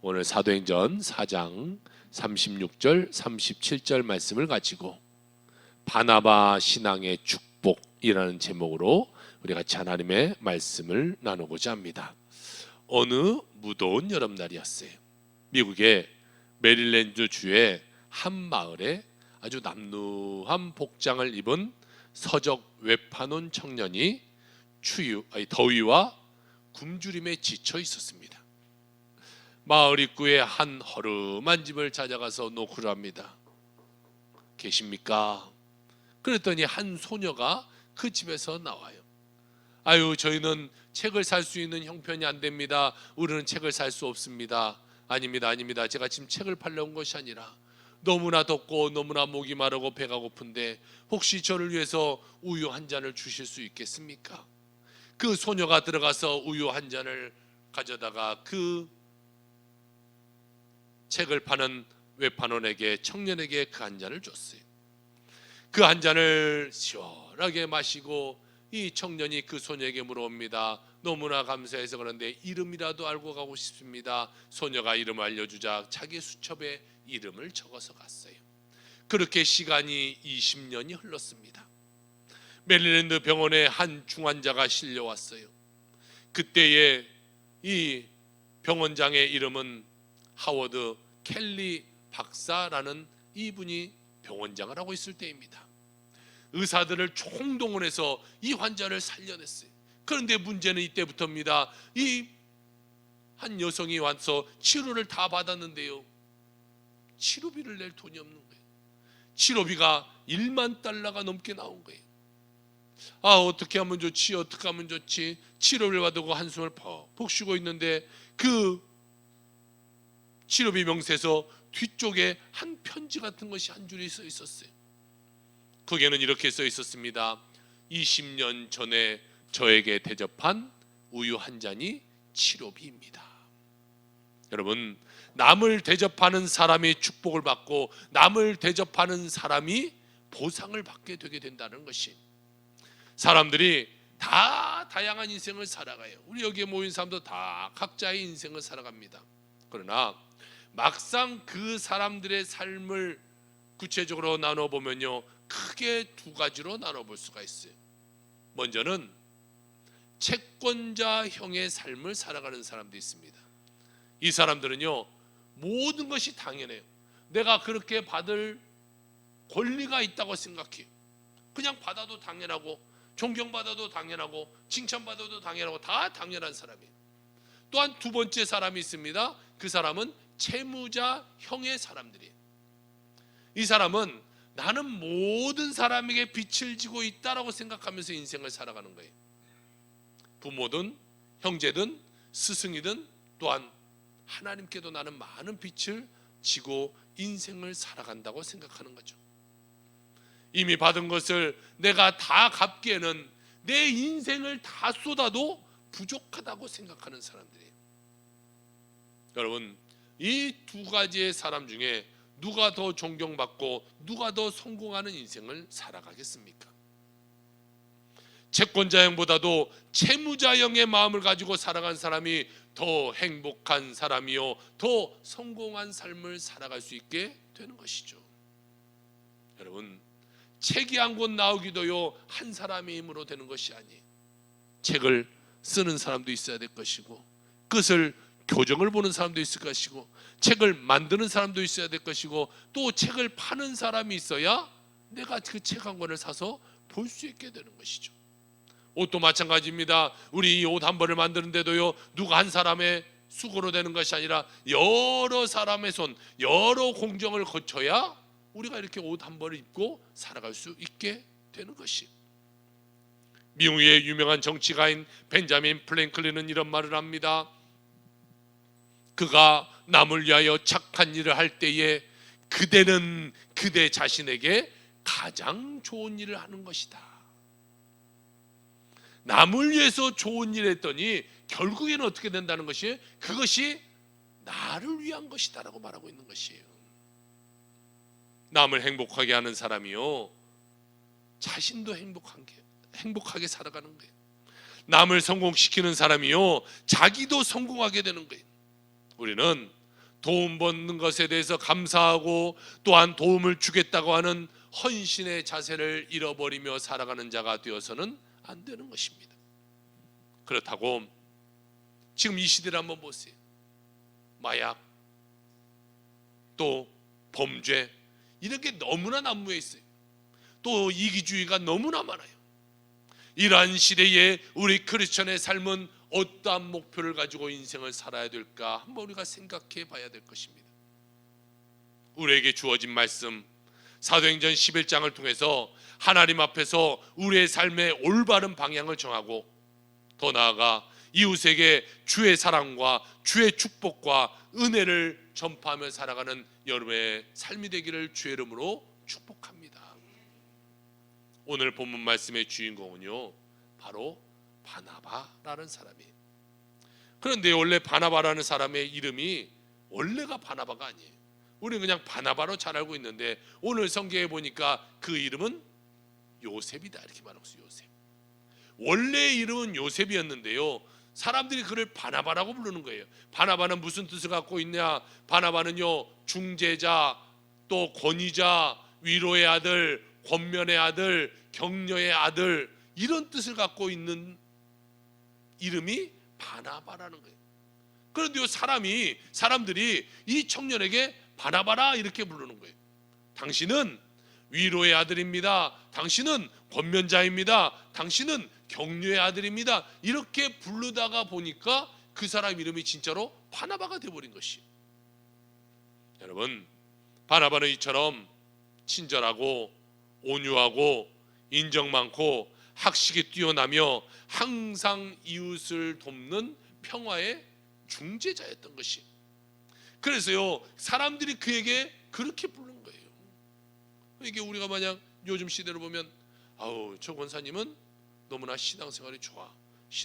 오늘 사도행전 4장 36절 37절 말씀을 가지고 바나바 신앙의 축복이라는 제목으로 우리 같이 하나님의 말씀을 나누고자 합니다. 어느 무더운 여름날이었어요. 미국의 메릴랜드 주의 한 마을에 아주 남루한 복장을 입은 서적 외판원 청년이 더위와 굶주림에 지쳐 있었습니다. 마을 입구에 한 허름한 집을 찾아가서 노크를 합니다. 계십니까? 그랬더니 한 소녀가 그 집에서 나와요. 아유, 저희는 책을 살 수 있는 형편이 안 됩니다. 우리는 책을 살 수 없습니다. 아닙니다. 제가 지금 책을 팔러 온 것이 아니라 너무나 덥고 너무나 목이 마르고 배가 고픈데 혹시 저를 위해서 우유 한 잔을 주실 수 있겠습니까? 그 소녀가 들어가서 우유 한 잔을 가져다가 그 책을 파는 외판원에게, 청년에게 그 한 잔을 줬어요. 그 한 잔을 시원하게 마시고 이 청년이 그 소녀에게 물어옵니다. 너무나 감사해서 그런데 이름이라도 알고 가고 싶습니다. 소녀가 이름을 알려주자 자기 수첩에 이름을 적어서 갔어요. 그렇게 시간이 20년이 흘렀습니다. 메릴랜드 병원에 한 중환자가 실려왔어요. 그때의 이 병원장의 이름은 하워드 켈리 박사라는 이분이 병원장을 하고 있을 때입니다. 의사들을 총동원해서 이 환자를 살려냈어요. 그런데 문제는 이때부터입니다. 이 한 여성이 와서 치료를 다 받았는데요, 치료비를 낼 돈이 없는 거예요. 치료비가 1만 달러가 넘게 나온 거예요. 어떻게 하면 좋지? 치료를 받고 한숨을 퍽퍽 쉬고 있는데 그 치료비 명세서 뒤쪽에 한 편지 같은 것이 한 줄이 써 있었어요. 거기에는 이렇게 써 있었습니다. 20년 전에 저에게 대접한 우유 한 잔이 치료비입니다. 여러분, 남을 대접하는 사람이 축복을 받고 남을 대접하는 사람이 보상을 받게 되게 된다는 것이, 사람들이 다 다양한 인생을 살아가요. 우리 여기에 모인 사람도 다 각자의 인생을 살아갑니다. 그러나 막상 그 사람들의 삶을 구체적으로 나눠보면요, 크게 두 가지로 나눠볼 수가 있어요. 먼저는 채권자형의 삶을 살아가는 사람도 있습니다. 이 사람들은요, 모든 것이 당연해요. 내가 그렇게 받을 권리가 있다고 생각해요. 그냥 받아도 당연하고, 존경받아도 당연하고, 칭찬받아도 당연하고, 다 당연한 사람이에요. 또한 두 번째 사람이 있습니다. 그 사람은 채무자형의 사람들이에요. 이 사람은 나는 모든 사람에게 빚을 지고 있다라고 생각하면서 인생을 살아가는 거예요. 부모든 형제든 스승이든 또한 하나님께도 나는 많은 빚을 지고 인생을 살아간다고 생각하는 거죠. 이미 받은 것을 내가 다 갚기에는 내 인생을 다 쏟아도 부족하다고 생각하는 사람들이에요. 여러분, 이 두 가지의 사람 중에 누가 더 존경받고 누가 더 성공하는 인생을 살아가겠습니까? 채권자형보다도 채무자형의 마음을 가지고 살아간 사람이 더 행복한 사람이요, 더 성공한 삶을 살아갈 수 있게 되는 것이죠. 여러분, 책이 한 권 나오기도요, 한 사람의 힘으로 되는 것이 아니에요. 책을 쓰는 사람도 있어야 될 것이고, 끝을 교정을 보는 사람도 있을 것이고, 책을 만드는 사람도 있어야 될 것이고, 또 책을 파는 사람이 있어야 내가 그 책 한 권을 사서 볼 수 있게 되는 것이죠. 옷도 마찬가지입니다. 우리 이 옷 한 벌을 만드는데도요, 누가 한 사람의 수고로 되는 것이 아니라 여러 사람의 손, 여러 공정을 거쳐야 우리가 이렇게 옷 한 벌을 입고 살아갈 수 있게 되는 것이. 미국의 유명한 정치가인 벤자민 프랭클린은 이런 말을 합니다. 그가 남을 위하여 착한 일을 할 때에 그대는 그대 자신에게 가장 좋은 일을 하는 것이다. 남을 위해서 좋은 일을 했더니 결국에는 어떻게 된다는 것이, 그것이 나를 위한 것이다 라고 말하고 있는 것이에요. 남을 행복하게 하는 사람이요, 자신도 행복하게 살아가는 거예요. 남을 성공시키는 사람이요, 자기도 성공하게 되는 거예요. 우리는 도움 받는 것에 대해서 감사하고 또한 도움을 주겠다고 하는 헌신의 자세를 잃어버리며 살아가는 자가 되어서는 안 되는 것입니다. 그렇다고 지금 이 시대를 한번 보세요. 마약, 또 범죄, 이런 게 너무나 난무해 있어요. 또 이기주의가 너무나 많아요. 이러한 시대에 우리 크리스천의 삶은 어떠한 목표를 가지고 인생을 살아야 될까 한번 우리가 생각해 봐야 될 것입니다. 우리에게 주어진 말씀 사도행전 11장을 통해서 하나님 앞에서 우리의 삶의 올바른 방향을 정하고 더 나아가 이웃에게 주의 사랑과 주의 축복과 은혜를 전파하며 살아가는 여러분의 삶이 되기를 주의 이름으로 축복합니다. 오늘 본문 말씀의 주인공은요 바로 바나바라는 사람이에요. 그런데 원래 바나바라는 사람의 이름이 원래가 바나바가 아니에요. 우리는 그냥 바나바로 잘 알고 있는데 오늘 성경에 보니까 그 이름은 요셉이다 이렇게 말하고 있어요. 요셉. 원래의 이름은 요셉이었는데요 사람들이 그를 바나바라고 부르는 거예요. 바나바는 무슨 뜻을 갖고 있냐? 바나바는요 중재자, 또 권위자, 위로의 아들, 권면의 아들, 격려의 아들, 이런 뜻을 갖고 있는 이름이 바나바라는 거예요. 그런데 사람들이 이 청년에게 바나바라 이렇게 부르는 거예요. 당신은 위로의 아들입니다. 당신은 권면자입니다. 당신은 격려의 아들입니다. 이렇게 부르다가 보니까 그 사람 이름이 진짜로 바나바가 되어버린 것이에요. 여러분, 바나바는 이처럼 친절하고 온유하고 인정 많고 학식이 뛰어나며 항상 이웃을 돕는 평화의 중재자였던 것이. 그래서요 사람들이 그에게 그렇게 부르는 거예요. 이게 우리가 만약 요즘 시대로 보면 아우 저 권사님은 너무나 신앙생활이 좋아,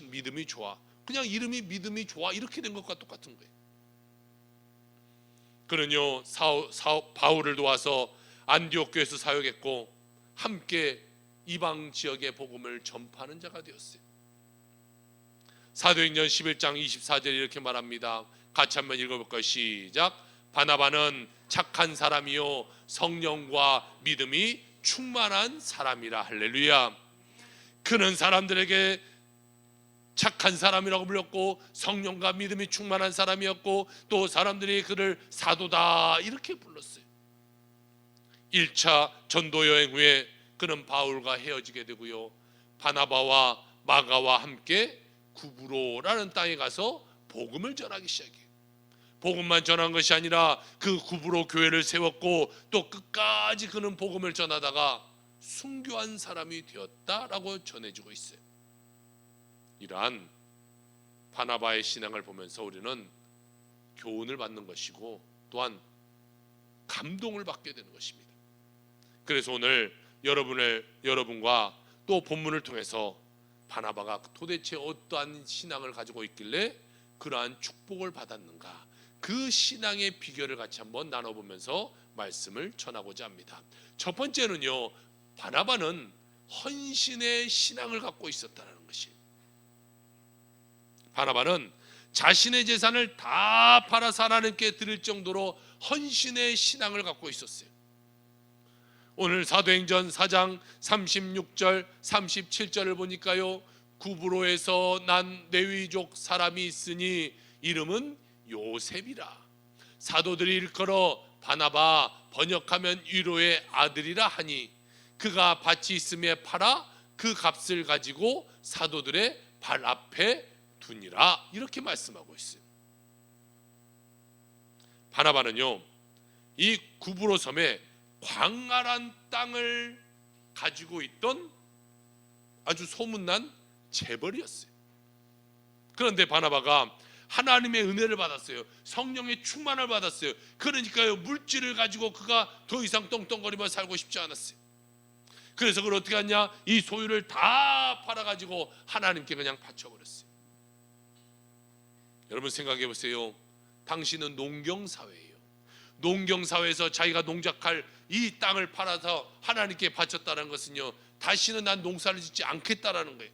믿음이 좋아, 그냥 이름이 믿음이 좋아 이렇게 된 것과 똑같은 거예요. 그는요 바울을 도와서 안디옥 교회에서 사역했고 함께 이방 지역의 복음을 전파하는 자가 되었어요. 사도행전 11장 24절에 이렇게 말합니다. 같이 한번 읽어볼까요? 시작. 바나바는 착한 사람이요 성령과 믿음이 충만한 사람이라. 할렐루야. 그는 사람들에게 착한 사람이라고 불렸고 성령과 믿음이 충만한 사람이었고 또 사람들이 그를 사도다 이렇게 불렀어요. 1차 전도 여행 후에 그는 바울과 헤어지게 되고요 바나바와 마가와 함께 구브로라는 땅에 가서 복음을 전하기 시작해요. 복음만 전한 것이 아니라 그 구브로 교회를 세웠고 또 끝까지 그는 복음을 전하다가 순교한 사람이 되었다라고 전해지고 있어요. 이러한 바나바의 신앙을 보면서 우리는 교훈을 받는 것이고 또한 감동을 받게 되는 것입니다. 그래서 오늘 여러분과 또 본문을 통해서 바나바가 도대체 어떠한 신앙을 가지고 있길래 그러한 축복을 받았는가, 그 신앙의 비결을 같이 한번 나눠보면서 말씀을 전하고자 합니다. 첫 번째는요 바나바는 헌신의 신앙을 갖고 있었다는 것이에요. 바나바는 자신의 재산을 다 팔아서 하나님께 드릴 정도로 헌신의 신앙을 갖고 있었어요. 오늘 사도행전 4장 36절 37절을 보니까요 구브로에서 난 레위족 사람이 있으니 이름은 요셉이라. 사도들이 일컬어 바나바 번역하면 위로의 아들이라 하니 그가 밭이 있음에 팔아 그 값을 가지고 사도들의 발 앞에 두니라 이렇게 말씀하고 있어요. 바나바는요 이 구브로 섬에 광활한 땅을 가지고 있던 아주 소문난 재벌이었어요. 그런데 바나바가 하나님의 은혜를 받았어요. 성령의 충만을 받았어요. 그러니까요 물질을 가지고 그가 더 이상 떵떵거리며 살고 싶지 않았어요. 그래서 그걸 어떻게 하냐, 이 소유를 다 팔아가지고 하나님께 그냥 바쳐버렸어요. 여러분 생각해 보세요. 당신은 농경사회예요. 농경사회에서 자기가 농작할 이 땅을 팔아서 하나님께 바쳤다는 것은요 다시는 난 농사를 짓지 않겠다라는 거예요.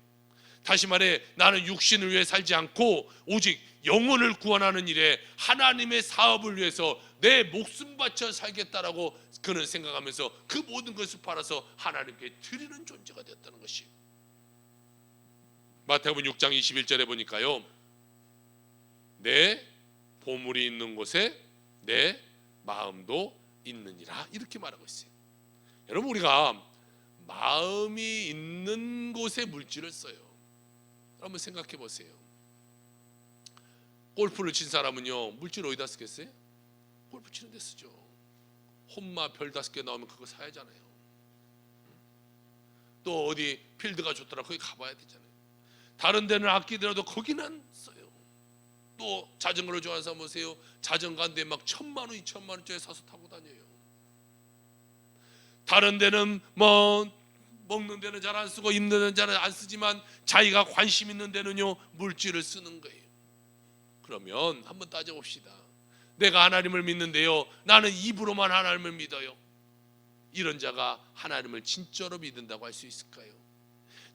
다시 말해 나는 육신을 위해 살지 않고 오직 영혼을 구원하는 일에 하나님의 사업을 위해서 내 목숨 바쳐 살겠다라고 그는 생각하면서 그 모든 것을 팔아서 하나님께 드리는 존재가 되었다는 것이. 마태복음 6장 21절에 보니까요, 내 보물이 있는 곳에 내 마음도 있느니라 이렇게 말하고 있어요. 여러분, 우리가 마음이 있는 곳에 물질을 써요. 한번 생각해 보세요. 골프를 친 사람은요, 물질 어디다 쓰겠어요? 골프 치는 데 쓰죠. 홈마 별 5개 나오면 그거 사야잖아요. 또 어디 필드가 좋더라 거기 가봐야 되잖아요. 다른 데는 아끼더라도 거기는 써요. 또 자전거를 좋아하는 사람 보세요. 자전거 한 대 막 1,000만 원, 2,000만 원짜리 사서 타고 다녀요. 다른 데는 뭐 먹는 데는 잘 안 쓰고 입는 데는 잘 안 쓰지만 자기가 관심 있는 데는요 물질을 쓰는 거예요. 그러면 한번 따져봅시다. 내가 하나님을 믿는데요, 나는 입으로만 하나님을 믿어요. 이런 자가 하나님을 진짜로 믿는다고 할 수 있을까요?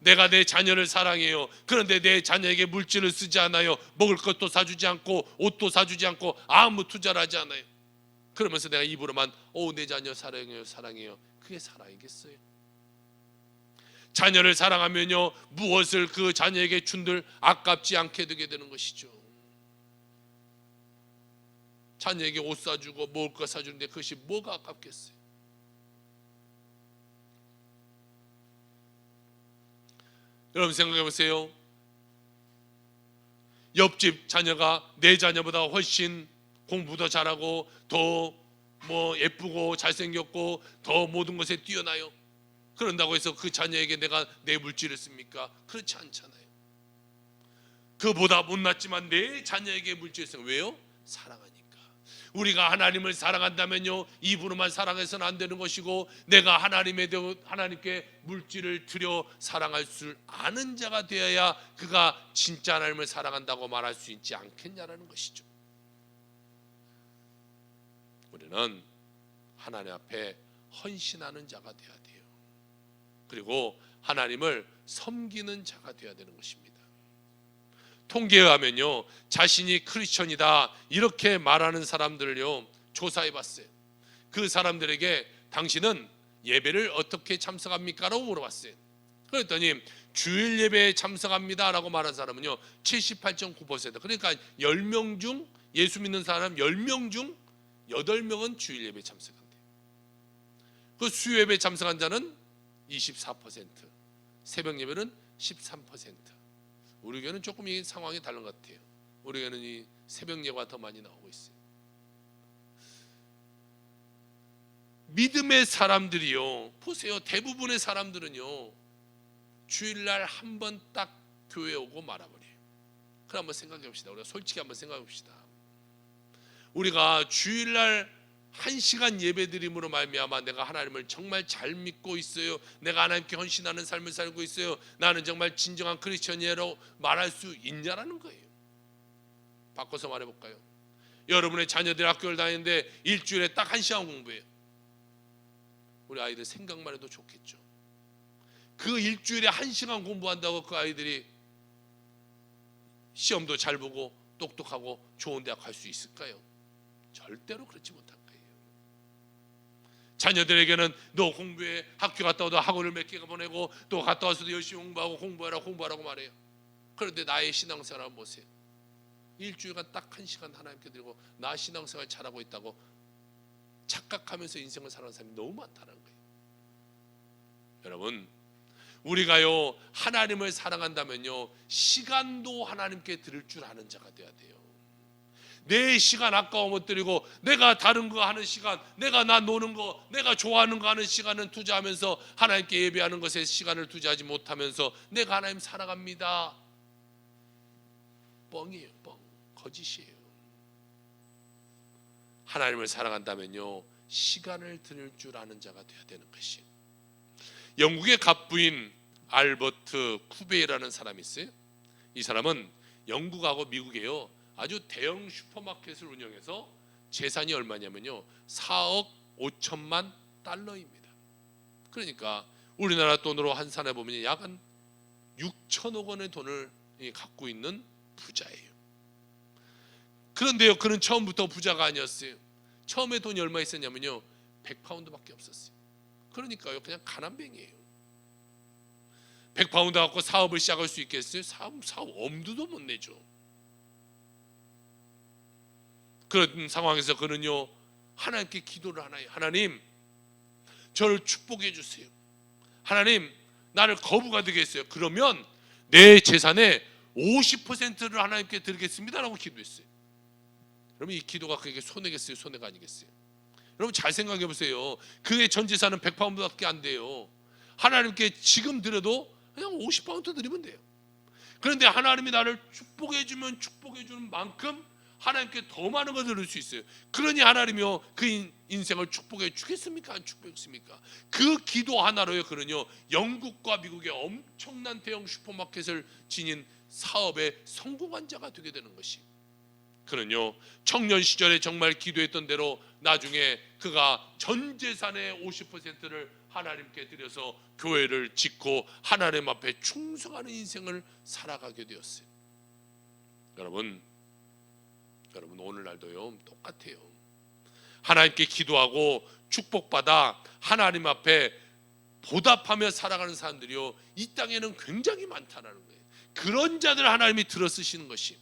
내가 내 자녀를 사랑해요. 그런데 내 자녀에게 물질을 쓰지 않아요. 먹을 것도 사주지 않고 옷도 사주지 않고 아무 투자를 하지 않아요. 그러면서 내가 입으로만 내 자녀 사랑해요 사랑해요. 그게 사랑이겠어요? 자녀를 사랑하면요 무엇을 그 자녀에게 준들 아깝지 않게 되게 되는 것이죠. 자녀에게 옷 사주고 먹을 것 사주는데 그것이 뭐가 아깝겠어요? 여러분 생각해 보세요. 옆집 자녀가 내 자녀보다 훨씬 공부도 잘하고 더 예쁘고 잘생겼고 더 모든 것에 뛰어나요. 그런다고 해서 그 자녀에게 내가 내 물질을 씁니까? 그렇지 않잖아요. 그보다 못났지만 내 자녀에게 물질을 씁니다. 왜요? 사랑하니까. 우리가 하나님을 사랑한다면요 입으로만 사랑해서는 안 되는 것이고, 내가 하나님께 물질을 드려 사랑할 줄 아는 자가 되어야 그가 진짜 하나님을 사랑한다고 말할 수 있지 않겠냐라는 것이죠. 우리는 하나님 앞에 헌신하는 자가 되어야 돼요. 그리고 하나님을 섬기는 자가 되어야 되는 것입니다. 통계에 하면요 자신이 크리스천이다 이렇게 말하는 사람들을요 조사해 봤어요. 그 사람들에게 당신은 예배를 어떻게 참석합니까? 라고 물어봤어요. 그랬더니 주일 예배에 참석합니다 라고 말한 사람은요 78.9%. 그러니까 10명 중 예수 믿는 사람 10명 중 8명은 주일 예배에 참석한대요. 그 수요 예배에 참석한 자는 24%, 새벽 예배는 13%. 우리 교회는 조금 이 상황이 다른 것 같아요. 우리 교회는 이 새벽 예배가 더 많이 나오고 있어요. 믿음의 사람들이요 보세요. 대부분의 사람들은요 주일날 한 번 딱 교회 오고 말아버려요. 그럼 한번 생각해 봅시다. 우리가 솔직히 한번 생각해 봅시다. 우리가 주일날 1시간 예배드림으로 말미암아 내가 하나님을 정말 잘 믿고 있어요, 내가 하나님께 헌신하는 삶을 살고 있어요, 나는 정말 진정한 크리스천이라고 말할 수 있냐라는 거예요. 바꿔서 말해볼까요? 여러분의 자녀들이 학교를 다니는데 일주일에 딱 1시간 공부해요. 우리 아이들 생각만 해도 좋겠죠. 그 일주일에 1시간 공부한다고 그 아이들이 시험도 잘 보고 똑똑하고 좋은 대학 갈 수 있을까요? 절대로 그렇지 못할 거예요. 자녀들에게는 너 공부해, 학교 갔다 와도 학원을 몇 개가 보내고 또 갔다 와서도 열심히 공부하라고 말해요. 그런데 나의 신앙생활을 보세요. 일주일간 딱 1시간 하나님께 드리고 나 신앙생활 잘하고 있다고 착각하면서 인생을 살아가는 사람이 너무 많다는 거예요. 여러분 우리가요 하나님을 사랑한다면요 시간도 하나님께 드릴 줄 아는 자가 돼야 돼요. 내 시간 아까워 못 드리고 내가 다른 거 하는 시간, 내가 나 노는 거, 내가 좋아하는 거 하는 시간은 투자하면서 하나님께 예배하는 것에 시간을 투자하지 못하면서 내가 하나님 사랑합니다, 뻥이에요. 뻥, 거짓이에요. 하나님을 사랑한다면요 시간을 드릴 줄 아는 자가 되어야 되는 것이. 영국의 갑부인 알버트 쿠베이라는 사람이 있어요. 이 사람은 영국하고 미국에요 아주 대형 슈퍼마켓을 운영해서 재산이 얼마냐면요 4억 5천만 달러입니다. 그러니까 우리나라 돈으로 환산해 보면 약 한 6천억 원의 돈을 갖고 있는 부자예요. 그런데요, 그는 처음부터 부자가 아니었어요. 처음에 돈이 얼마 있었냐면요, 100파운드밖에 없었어요. 그러니까요, 그냥 가난뱅이에요. 100파운드 갖고 사업을 시작할 수 있겠어요? 사업 엄두도 못 내죠. 그런 상황에서 그는요, 하나님께 기도를 하나요. 하나님, 저를 축복해 주세요. 하나님, 나를 거부가 되겠어요. 그러면 내 재산의 50%를 하나님께 드리겠습니다 라고 기도했어요. 그러면 이 기도가 그에게 손해겠어요? 손해가 아니겠어요? 여러분 잘 생각해 보세요. 그의 전 재산은 100파운드밖에 안 돼요. 하나님께 지금 드려도 그냥 50파운드 드리면 돼요. 그런데 하나님이 나를 축복해 주면 축복해 주는 만큼 하나님께 더 많은 걸 드릴 수 있어요. 그러니 하나님이요, 그 인생을 축복해 주겠습니까? 안 축복했습니까? 그 기도 하나로요, 그는요, 영국과 미국의 엄청난 대형 슈퍼마켓을 지닌 사업에 성공한 자가 되게 되는 것이. 그는요, 청년 시절에 정말 기도했던 대로 나중에 그가 전 재산의 50%를 하나님께 드려서 교회를 짓고 하나님 앞에 충성하는 인생을 살아가게 되었어요. 여러분 오늘날도요 똑같아요. 하나님께 기도하고 축복받아 하나님 앞에 보답하며 살아가는 사람들이요, 이 땅에는 굉장히 많다라는 거예요. 그런 자들 하나님이 들어 쓰시는 것이.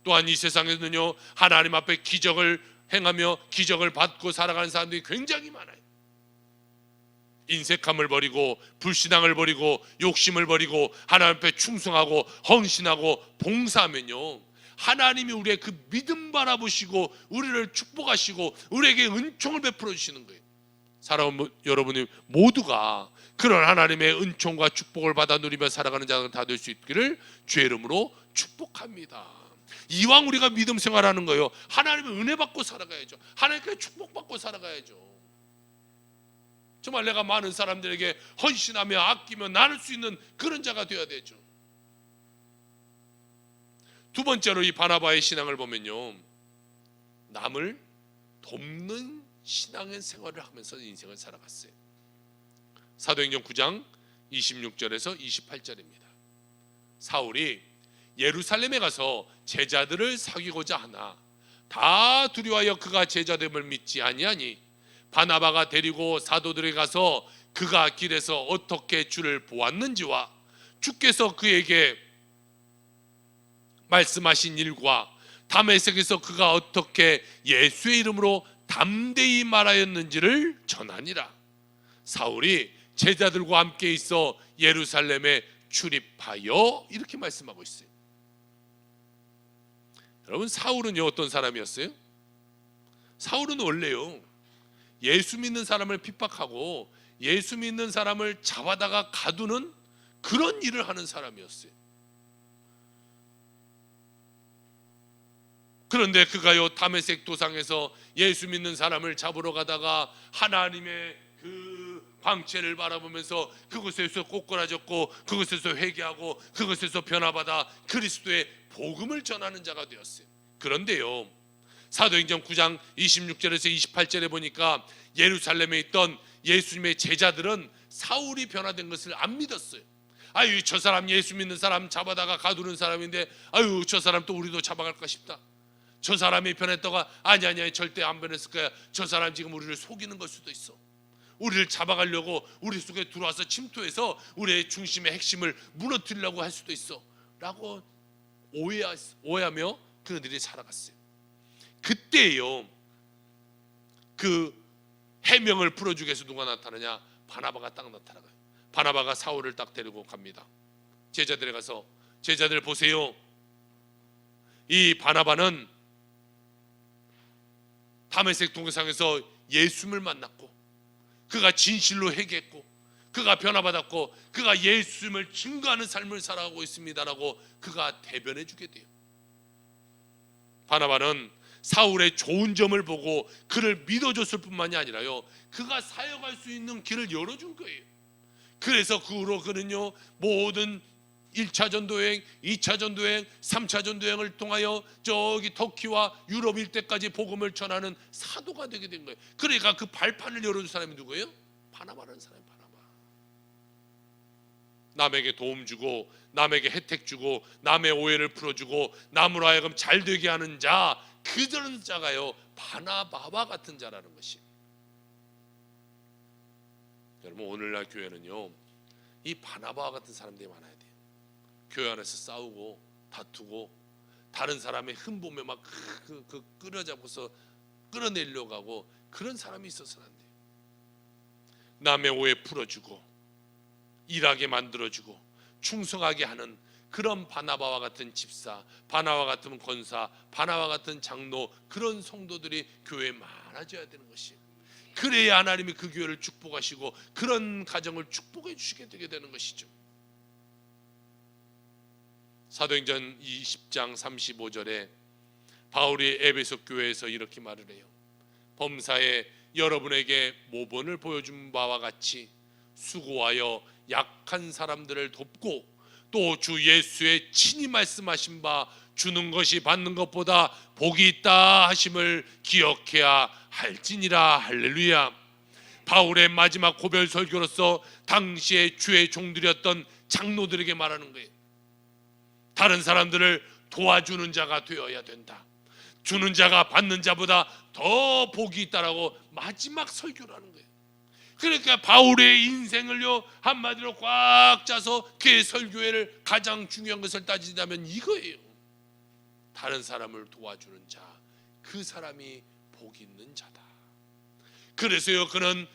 또한 이 세상에는요, 하나님 앞에 기적을 행하며 기적을 받고 살아가는 사람들이 굉장히 많아요. 인색함을 버리고 불신앙을 버리고 욕심을 버리고 하나님 앞에 충성하고 헌신하고 봉사하면요, 하나님이 우리의 그 믿음 바라보시고 우리를 축복하시고 우리에게 은총을 베풀어 주시는 거예요. 사랑하는 여러분이 모두가 그런 하나님의 은총과 축복을 받아 누리며 살아가는 자가 다 될 수 있기를 주의 이름으로 축복합니다. 이왕 우리가 믿음 생활하는 거예요, 하나님의 은혜 받고 살아가야죠. 하나님께 축복받고 살아가야죠. 정말 내가 많은 사람들에게 헌신하며 아끼며 나눌 수 있는 그런 자가 되어야 되죠. 두 번째로 이 바나바의 신앙을 보면요, 남을 돕는 신앙의 생활을 하면서 인생을 살아갔어요. 사도행전 9장 26절에서 28절입니다. 사울이 예루살렘에 가서 제자들을 사귀고자 하나 다 두려워하여 그가 제자됨을 믿지 아니하니 바나바가 데리고 사도들에 가서 그가 길에서 어떻게 주를 보았는지와 주께서 그에게 말씀하신 일과 다메섹에서 그가 어떻게 예수의 이름으로 담대히 말하였는지를 전하니라. 사울이 제자들과 함께 있어 예루살렘에 출입하여, 이렇게 말씀하고 있어요. 여러분, 사울은요 어떤 사람이었어요? 사울은 원래요, 예수 믿는 사람을 핍박하고 예수 믿는 사람을 잡아다가 가두는 그런 일을 하는 사람이었어요. 그런데 그가요 다메섹 도상에서 예수 믿는 사람을 잡으러 가다가 하나님의 그 광채를 바라보면서 그곳에서 꼬꾸라졌고 그곳에서 회개하고 그곳에서 변화받아 그리스도의 복음을 전하는 자가 되었어요. 그런데요, 사도행전 9장 26절에서 28절에 보니까 예루살렘에 있던 예수님의 제자들은 사울이 변화된 것을 안 믿었어요. 아유, 저 사람 예수 믿는 사람 잡아다가 가두는 사람인데, 아유, 저 사람 또 우리도 잡아갈까 싶다. 저 사람이 변했다가 아니 절대 안 변했을 거야. 저 사람 지금 우리를 속이는 걸 수도 있어. 우리를 잡아가려고 우리 속에 들어와서 침투해서 우리의 중심의 핵심을 무너뜨리려고 할 수도 있어 라고 오해하며 그들이 살아갔어요. 그때요, 그 해명을 풀어주기 위해서 누가 나타나냐? 바나바가 딱 나타나요. 바나바가 사울을 딱 데리고 갑니다. 제자들에 가서, 제자들 보세요, 이 바나바는 다메섹 동상에서 예수님을 만났고 그가 진실로 회개했고 그가 변화받았고 그가 예수님을 증거하는 삶을 살아가고 있습니다라고 그가 대변해 주게 돼요. 바나바는 사울의 좋은 점을 보고 그를 믿어줬을 뿐만이 아니라요, 그가 사역할 수 있는 길을 열어준 거예요. 그래서 그 후로 그는요 모든 1차 전도여행, 2차 전도여행, 3차 전도여행을 통하여 저기 터키와 유럽 일대까지 복음을 전하는 사도가 되게 된 거예요. 그러니까 그 발판을 열어준 사람이 누구예요? 바나바라는 사람이 바나바. 남에게 도움 주고 남에게 혜택 주고 남의 오해를 풀어주고 남으로 하여금 잘 되게 하는 자, 그런 자가요 바나바와 같은 자라는 것이. 여러분, 오늘날 교회는요 이 바나바와 같은 사람들이 많아야 돼요. 교회 안에서 싸우고 다투고 다른 사람의 흠보며 막 끌어잡고서 끌어내려고 하고, 그런 사람이 있어서는 안 돼요. 남의 오해 풀어주고 일하게 만들어주고 충성하게 하는 그런 바나바와 같은 집사, 바나바와 같은 권사, 바나바와 같은 장로, 그런 성도들이 교회에 많아져야 되는 것이. 그래야 하나님이 그 교회를 축복하시고 그런 가정을 축복해 주시게 되게 되는 것이죠. 사도행전 20장 35절에 바울이 에베소 교회에서 이렇게 말을 해요. 범사에 여러분에게 모본을 보여준 바와 같이 수고하여 약한 사람들을 돕고 또 주 예수의 친히 말씀하신 바 주는 것이 받는 것보다 복이 있다 하심을 기억해야 할지니라. 할렐루야. 바울의 마지막 고별 설교로서 당시에 주의 종들이었던 장로들에게 말하는 거예요. 다른 사람들을 도와주는 자가 되어야 된다. 주는 자가 받는 자보다 더 복이 있다라고 마지막 설교를 하는 거예요. 그러니까 바울의 인생을요 한마디로 꽉 짜서 그의 설교회를 가장 중요한 것을 따지자면 이거예요. 다른 사람을 도와주는 자, 그 사람이 복 있는 자다. 그래서요 그는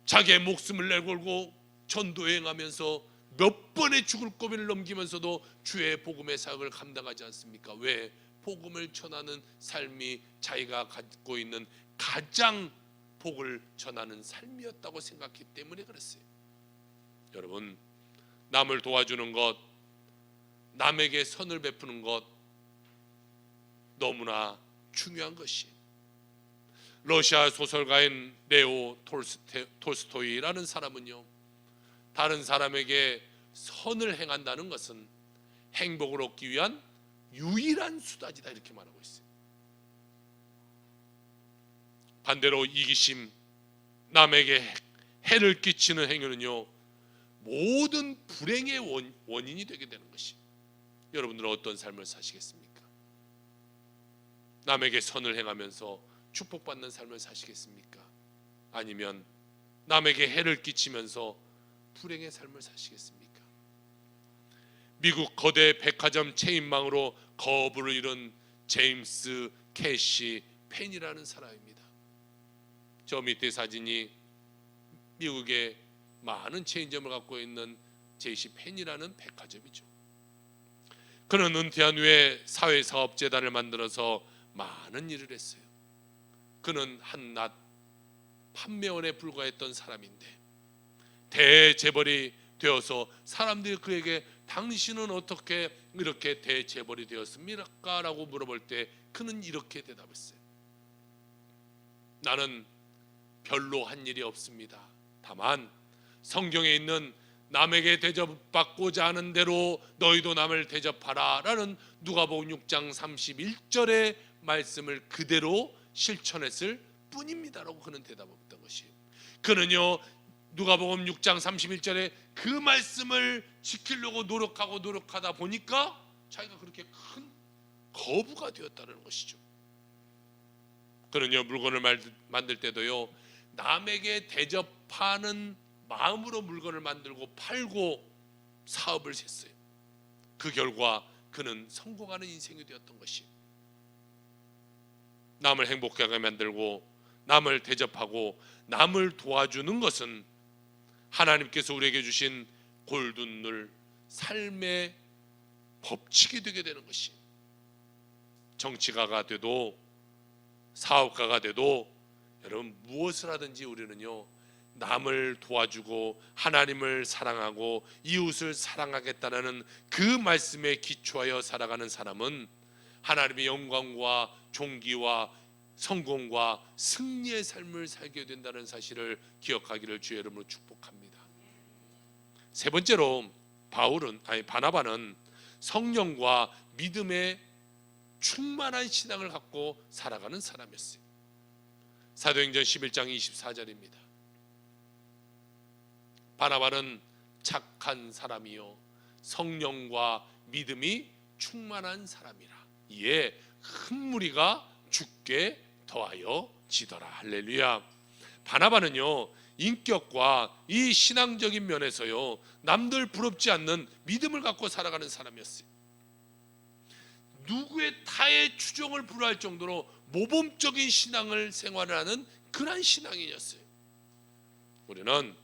자기의 목숨을 내걸고 전도행하면서 몇 번의 죽을 고비를 넘기면서도 주의 복음의 사역을 감당하지 않습니까? 왜? 복음을 전하는 삶이 자기가 갖고 있는 가장 복을 전하는 삶이었다고 생각했기 때문에 그랬어요. 여러분, 남을 도와주는 것, 남에게 선을 베푸는 것 너무나 중요한 것이. 러시아 소설가인 레오 톨스토이라는 사람은요, 다른 사람에게 선을 행한다는 것은 행복을 얻기 위한 유일한 수단이다, 이렇게 말하고 있어요. 반대로 이기심, 남에게 해를 끼치는 행위는요 모든 불행의 원인이 되게 되는 것이. 여러분들은 어떤 삶을 사시겠습니까? 남에게 선을 행하면서 축복받는 삶을 사시겠습니까? 아니면 남에게 해를 끼치면서 불행의 삶을 사시겠습니까? 미국 거대 백화점 체인망으로 거부를 이룬 제임스 캐시 펜이라는 사람입니다. 저 밑에 사진이 미국의 많은 체인점을 갖고 있는 제시 펜이라는 백화점이죠. 그는 은퇴한 후에 사회사업재단을 만들어서 많은 일을 했어요. 그는 한낱 판매원에 불과했던 사람인데 대재벌이 되어서 사람들이 그에게 당신은 어떻게 이렇게 대재벌이 되었습니까? 라고 물어볼 때 그는 이렇게 대답했어요. 나는 별로 한 일이 없습니다. 다만 성경에 있는 남에게 대접받고자 하는 대로 너희도 남을 대접하라 라는 누가복음 6장 31절의 말씀을 그대로 실천했을 뿐입니다 라고 그는 대답했던 것이. 그는요 누가복음 6장 31절에 그 말씀을 지키려고 노력하다 보니까 자기가 그렇게 큰 거부가 되었다는 것이죠. 그는요 물건을 만들 때도요 남에게 대접하는 마음으로 물건을 만들고 팔고 사업을 했어요. 그 결과 그는 성공하는 인생이 되었던 것이. 남을 행복하게 만들고 남을 대접하고 남을 도와주는 것은 하나님께서 우리에게 주신 골든룰, 삶의 법칙이 되게 되는 것이. 정치가가 돼도 사업가가 돼도 여러분 무엇을 하든지 우리는요 남을 도와주고 하나님을 사랑하고 이웃을 사랑하겠다는 그 말씀에 기초하여 살아가는 사람은 하나님의 영광과 존귀와 성공과 승리의 삶을 살게 된다는 사실을 기억하기를 주의 이름으로 축복합니다. 세 번째로 바나바는 성령과 믿음의 충만한 신앙을 갖고 살아가는 사람이었어요. 사도행전 11장 24절입니다. 바나바는 착한 사람이요 성령과 믿음이 충만한 사람이라. 이에 큰 무리가 주께 더하여 지더라. 할렐루야. 바나바는요 인격과 이 신앙적인 면에서요 남들 부럽지 않는 믿음을 갖고 살아가는 사람이었어요. 누구의 타의 추종을 불허할 정도로 모범적인 신앙을 생활하는 그런 신앙인이었어요. 우리는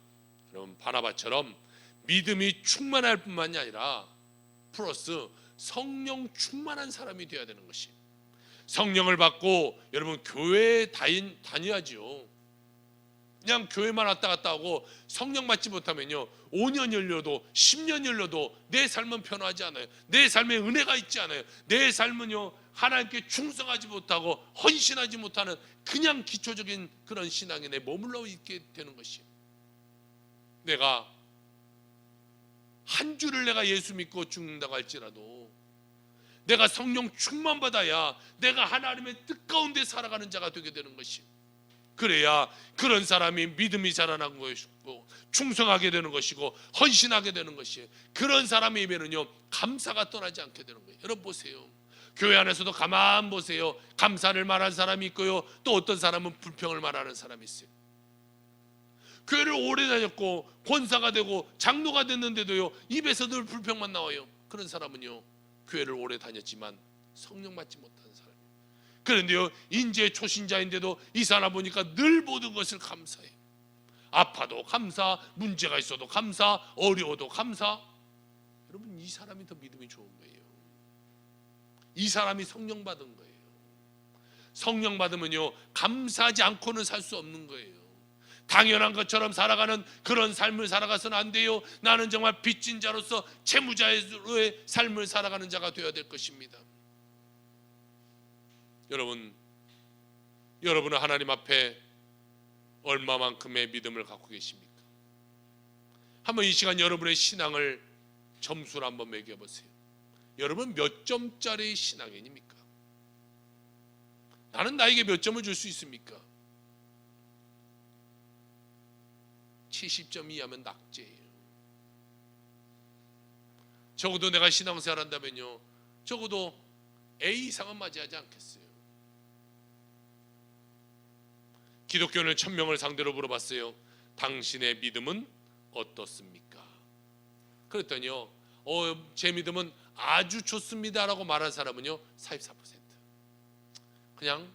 여러분 바나바처럼 믿음이 충만할 뿐만이 아니라 플러스 성령 충만한 사람이 되어야 되는 것이. 성령을 받고 여러분 교회에 다녀야지요. 그냥 교회만 왔다 갔다 하고 성령 받지 못하면요 5년 열려도 10년 열려도 내 삶은 변화하지 않아요. 내 삶에 은혜가 있지 않아요. 내 삶은요 하나님께 충성하지 못하고 헌신하지 못하는 그냥 기초적인 그런 신앙에 내 머물러 있게 되는 것이에요. 내가 한 주를 내가 예수 믿고 죽는다고 할지라도 내가 성령 충만 받아야 내가 하나님의 뜻 가운데 살아가는 자가 되게 되는 것이에요. 그래야 그런 사람이 믿음이 자라나는 것이고 충성하게 되는 것이고 헌신하게 되는 것이에요. 그런 사람의 입에는요 감사가 떠나지 않게 되는 거예요. 여러분 보세요. 교회 안에서도 가만 보세요. 감사를 말하는 사람이 있고요 또 어떤 사람은 불평을 말하는 사람이 있어요. 교회를 오래 다녔고 권사가 되고 장로가 됐는데도요 입에서 늘 불평만 나와요. 그런 사람은요 교회를 오래 다녔지만 성령 받지 못한 사람. 그런데요 인재 초신자인데도 이 사람 보니까 늘 모든 것을 감사해요. 아파도 감사, 문제가 있어도 감사, 어려워도 감사. 여러분 이 사람이 더 믿음이 좋은 거예요. 이 사람이 성령 받은 거예요. 성령 받으면요 감사하지 않고는 살 수 없는 거예요. 당연한 것처럼 살아가는 그런 삶을 살아가서는 안 돼요. 나는 정말 빚진 자로서 채무자의 삶을 살아가는 자가 되어야 될 것입니다. 여러분은 하나님 앞에 얼마만큼의 믿음을 갖고 계십니까? 한번 이 시간 여러분의 신앙을 점수를 한번 매겨보세요. 여러분 몇 점짜리 신앙인입니까? 나는 나에게 몇 점을 줄 수 있습니까? 70점 이하면 낙제예요. 적어도 내가 신앙생활 한다면요 적어도 A 이상은 맞이하지 않겠어요. 기독교인을 1000명을 상대로 물어봤어요. 당신의 믿음은 어떻습니까? 그랬더니요 제 믿음은 아주 좋습니다 라고 말한 사람은요 44%. 그냥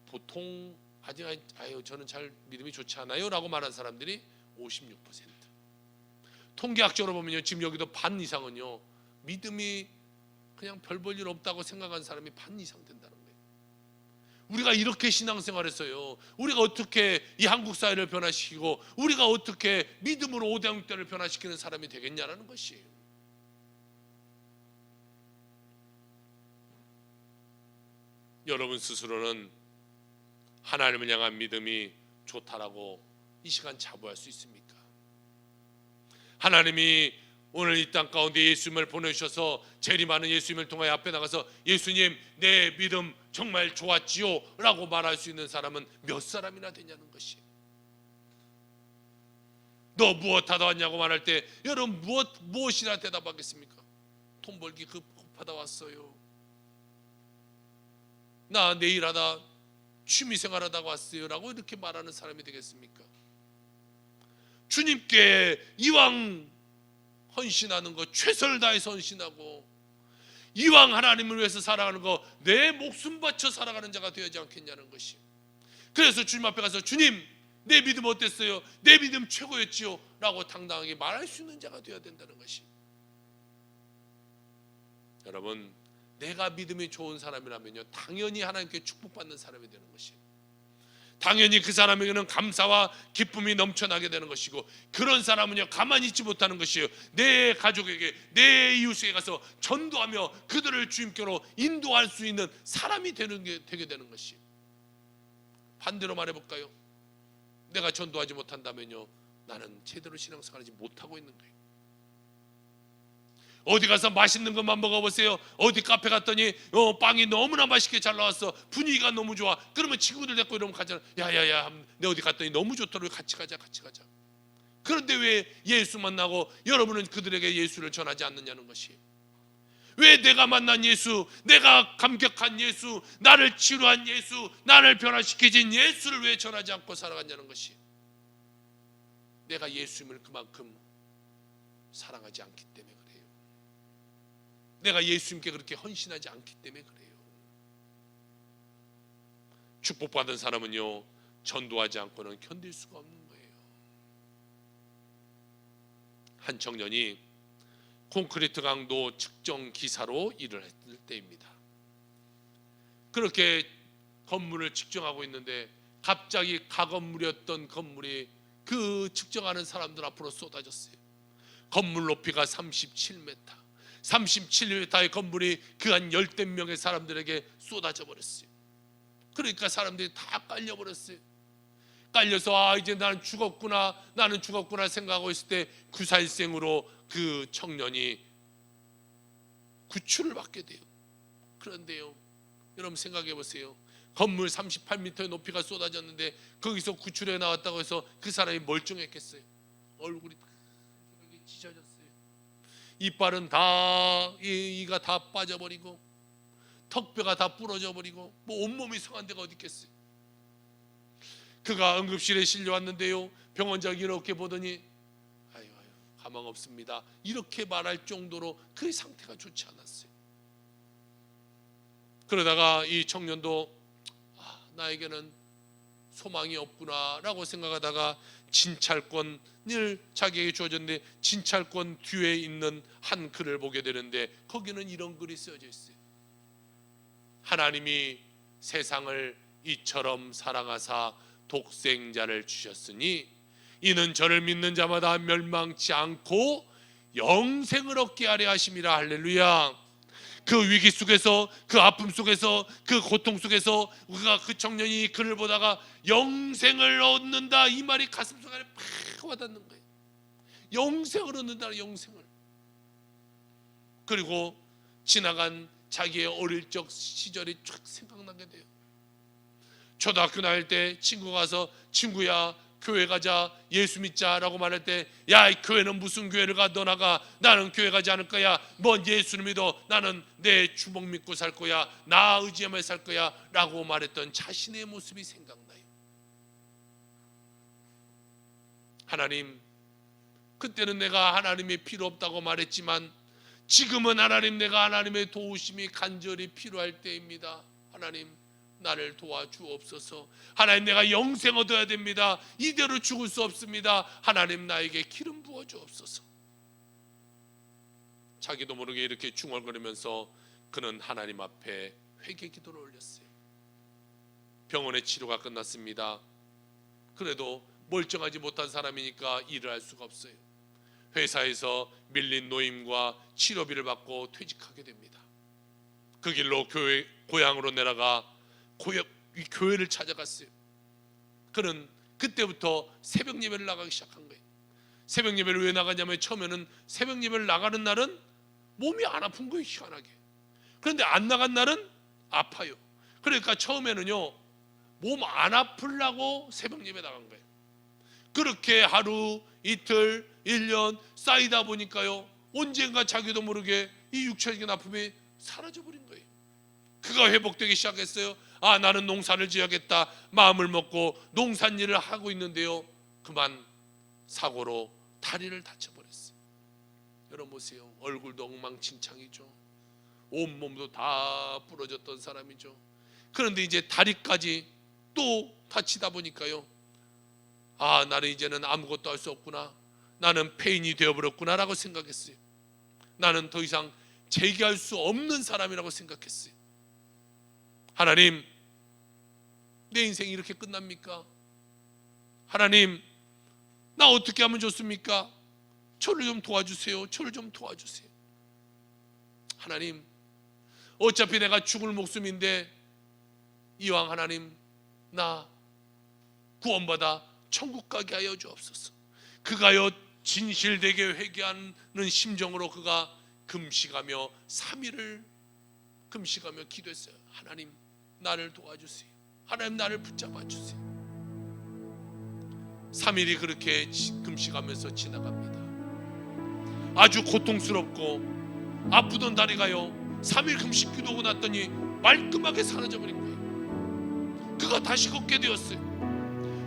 보통 저는 잘 믿음이 좋지 않아요 라고 말한 사람들이 56%. 통계학적으로 보면요 지금 여기도 반 이상은요 믿음이 그냥 별 볼 일 없다고 생각하는 사람이 반 이상 된다는 거예요. 우리가 이렇게 신앙생활에서요 우리가 어떻게 이 한국 사회를 변화시키고 우리가 어떻게 믿음으로 5대 때를 변화시키는 사람이 되겠냐라는 것이에요. 여러분 스스로는 하나님을 향한 믿음이 좋다라고 이 시간 자부할 수 있습니까? 하나님이 오늘 이 땅 가운데 예수님을 보내주셔서 재림하는 예수님을 통하여 앞에 나가서 예수님 내 믿음 정말 좋았지요 라고 말할 수 있는 사람은 몇 사람이나 되냐는 것이에요. 너 무엇하다 왔냐고 말할 때 여러분 무엇이나 대답하겠습니까? 돈 벌기 급하다 왔어요. 나 내일 하다 취미생활하다가 왔어요 라고 이렇게 말하는 사람이 되겠습니까? 주님께 이왕 헌신하는 거 최선을 다해서 헌신하고 이왕 하나님을 위해서 살아가는 거 내 목숨 바쳐 살아가는 자가 되어야지 않겠냐는 것이. 그래서 주님 앞에 가서 주님 내 믿음 어땠어요? 내 믿음 최고였지요 라고 당당하게 말할 수 있는 자가 되어야 된다는 것이. 여러분 내가 믿음이 좋은 사람이라면요 당연히 하나님께 축복받는 사람이 되는 것이에요. 당연히 그 사람에게는 감사와 기쁨이 넘쳐나게 되는 것이고 그런 사람은요 가만히 있지 못하는 것이에요. 내 가족에게 내 이웃에게 가서 전도하며 그들을 주님께로 인도할 수 있는 사람이 되게 되는 것이에요. 반대로 말해볼까요? 내가 전도하지 못한다면요 나는 제대로 신앙생활하지 못하고 있는 거예요. 어디 가서 맛있는 것만 먹어보세요. 어디 카페 갔더니 빵이 너무나 맛있게 잘 나왔어. 분위기가 너무 좋아. 그러면 친구들 데리고 이러면 가잖아. 야야야 내 어디 갔더니 너무 좋더라고. 같이 가자. 그런데 왜 예수 만나고 여러분은 그들에게 예수를 전하지 않느냐는 것이에요. 왜 내가 만난 예수, 내가 감격한 예수, 나를 치료한 예수, 나를 변화시켜진 예수를 왜 전하지 않고 살아갔냐는 것이에요. 내가 예수님을 그만큼 사랑하지 않기 때문에 그래요. 내가 예수님께 그렇게 헌신하지 않기 때문에 그래요. 축복받은 사람은요, 전도하지 않고는 견딜 수가 없는 거예요. 한 청년이 콘크리트 강도 측정 기사로 일을 했을 때입니다. 그렇게 건물을 측정하고 있는데 갑자기 가건물이었던 건물이 그 측정하는 사람들 앞으로 쏟아졌어요. 건물 높이가 37m, 37m의 건물이 그 한 열댓 명의 사람들에게 쏟아져 버렸어요. 그러니까 사람들이 다 깔려버렸어요. 깔려서 이제 나는 죽었구나 생각하고 있을 때 구살생으로 그 청년이 구출을 받게 돼요. 그런데요, 여러분 생각해 보세요. 건물 38m의 높이가 쏟아졌는데 거기서 구출해 나왔다고 해서 그 사람이 멀쩡했겠어요? 얼굴이 찢어졌어요. 이빨은 다, 이가 다 빠져버리고 턱뼈가 다 부러져 버리고 뭐 온몸이 성한 데가 어디 있겠어요? 그가 응급실에 실려왔는데요, 병원장이 이렇게 보더니 아유 가망 없습니다 이렇게 말할 정도로 그 상태가 좋지 않았어요. 그러다가 이 청년도 나에게는 소망이 없구나 라고 생각하다가 진찰권을 자기에게 주어졌는데 진찰권 뒤에 있는 한 글을 보게 되는데 거기는 이런 글이 쓰여져 있어요. 하나님이 세상을 이처럼 사랑하사 독생자를 주셨으니 이는 저를 믿는 자마다 멸망치 않고 영생을 얻게 하려 하심이라. 할렐루야. 그 위기 속에서, 그 아픔 속에서, 그 고통 속에서 그 청년이 글을 보다가 영생을 얻는다 이 말이 가슴속에 팍 와닿는 거예요. 영생을 얻는다, 영생을. 그리고 지나간 자기의 어릴 적 시절이 쫙 생각나게 돼요. 초등학교 다닐 때 친구가 와서 친구야 교회 가자 예수 믿자라고 말할 때 야, 이 교회는 무슨 교회를 가, 너 나가. 나는 교회 가지 않을 거야. 뭔 예수를 믿어. 나는 내 주먹 믿고 살 거야. 나 의지하며 살 거야 라고 말했던 자신의 모습이 생각나요. 하나님, 그때는 내가 하나님이 필요 없다고 말했지만 지금은 하나님, 내가 하나님의 도우심이 간절히 필요할 때입니다. 하나님, 나를 도와주옵소서. 하나님, 내가 영생 얻어야 됩니다. 이대로 죽을 수 없습니다. 하나님, 나에게 기름 부어 주옵소서. 자기도 모르게 이렇게 중얼거리면서 그는 하나님 앞에 회개 기도를 올렸어요. 병원의 치료가 끝났습니다. 그래도 멀쩡하지 못한 사람이니까 일을 할 수가 없어요. 회사에서 밀린 노임과 치료비를 받고 퇴직하게 됩니다. 그 길로 고향으로 내려가 이 교회를 찾아갔어요. 그는 그때부터 새벽 예배를 나가기 시작한 거예요. 새벽 예배를 왜 나가냐면 처음에는 새벽 예배를 나가는 날은 몸이 안 아픈 거예요, 희한하게. 그런데 안 나간 날은 아파요. 그러니까 처음에는요, 몸 안 아프려고 새벽 예배 나간 거예요. 그렇게 하루, 이틀, 1년 쌓이다 보니까요, 언젠가 자기도 모르게 이 육체적인 아픔이 사라져버린 거예요. 그가 회복되기 시작했어요. 나는 농사를 지어야겠다 마음을 먹고 농산일을 하고 있는데요, 그만 사고로 다리를 다쳐버렸어요. 여러분 보세요. 얼굴도 엉망진창이죠. 온몸도 다 부러졌던 사람이죠. 그런데 이제 다리까지 또 다치다 보니까요, 나는 이제는 아무것도 할 수 없구나, 나는 폐인이 되어버렸구나 라고 생각했어요. 나는 더 이상 재기할 수 없는 사람이라고 생각했어요. 하나님, 내 인생이 이렇게 끝납니까? 하나님, 나 어떻게 하면 좋습니까? 저를 좀 도와주세요. 저를 좀 도와주세요. 하나님, 어차피 내가 죽을 목숨인데 이왕 하나님, 나 구원받아 천국 가게 하여 주옵소서. 그가요 진실되게 회개하는 심정으로 그가 금식하며 3일을 금식하며 기도했어요. 하나님, 나를 도와주세요. 하나님, 나를 붙잡아 주세요. 3일이 그렇게 금식하면서 지나갑니다. 아주 고통스럽고 아프던 다리가요 3일 금식 기도하고 났더니 말끔하게 사라져버린 거예요. 그가 다시 걷게 되었어요.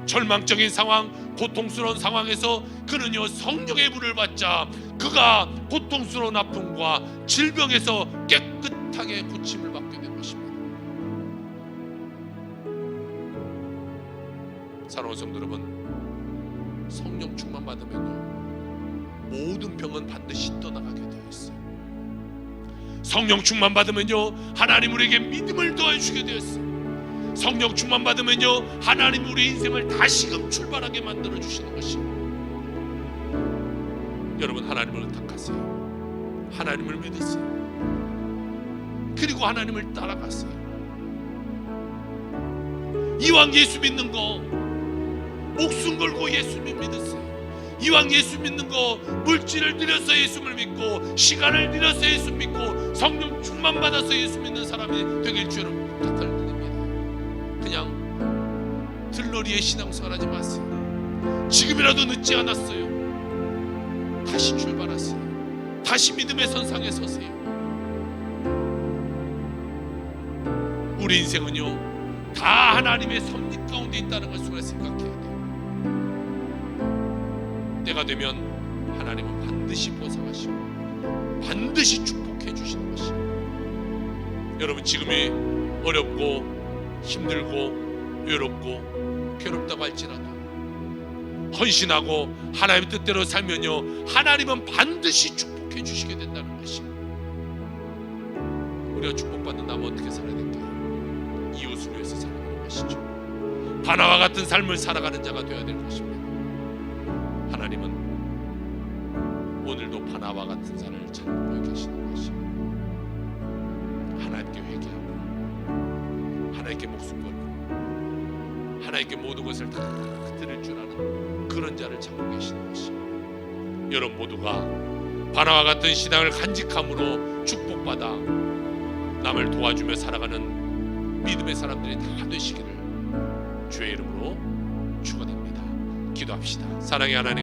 절망적인 상황, 고통스러운 상황에서 그는요 성령의 불을 받자 그가 고통스러운 아픔과 질병에서 깨끗하게 고침을 받게 된 것입니다. 사랑하는 성도 여러분, 성령 충만 받으면요 모든 병은 반드시 떠나가게 되어 있어요. 성령 충만 받으면요 하나님 우리에게 믿음을 더해주게 되었어요. 성령 충만 받으면요 하나님 우리 인생을 다시금 출발하게 만들어 주시는 것입니다. 여러분, 하나님을 의탁하세요. 하나님을 믿으세요. 그리고 하나님을 따라가세요. 이왕 예수 믿는 거 목숨 걸고 예수님 믿으세요. 이왕 예수 믿는 거 물질을 들여서 예수를 믿고 시간을 들여서 예수 믿고 성령 충만 받아서 예수 믿는 사람이 되길 주로 부탁드립니다. 그냥 들러리의 신앙생활 하지 마세요. 지금이라도 늦지 않았어요. 다시 출발하세요. 다시 믿음의 선상에 서세요. 우리 인생은요 다 하나님의 섭리 가운데 있다는 것을 우리가 생각해야 돼요. 때가 되면 하나님은 반드시 보상하시고 반드시 축복해 주시는 것이에요. 여러분, 지금이 어렵고 힘들고 외롭고 괴롭다고 할지라도 헌신하고 하나님의 뜻대로 살면요 하나님은 반드시 축복해 주시게 된다는 것입니다. 우리가 축복받는 나면 어떻게 살아야 될까요? 이웃을 위해서 살아가는 것이죠. 바나와 같은 삶을 살아가는 자가 되어야 될 것입니다. 하나님은 오늘도 바나와 같은 삶을 찾고 계시는 것입니다. 하나님께 회개하고 하나님께 목숨 걸고 하나님께 모든 것을 다 드릴 줄 아는 그런 자를 찾고 계시는 것입니다. 여러분 모두가 바나와 같은 신앙을 간직함으로 축복받아 남을 도와주며 살아가는 믿음의 사람들이 다 되시기를 주의 이름으로 축원합니다. 기도합시다. 사랑의 하나님,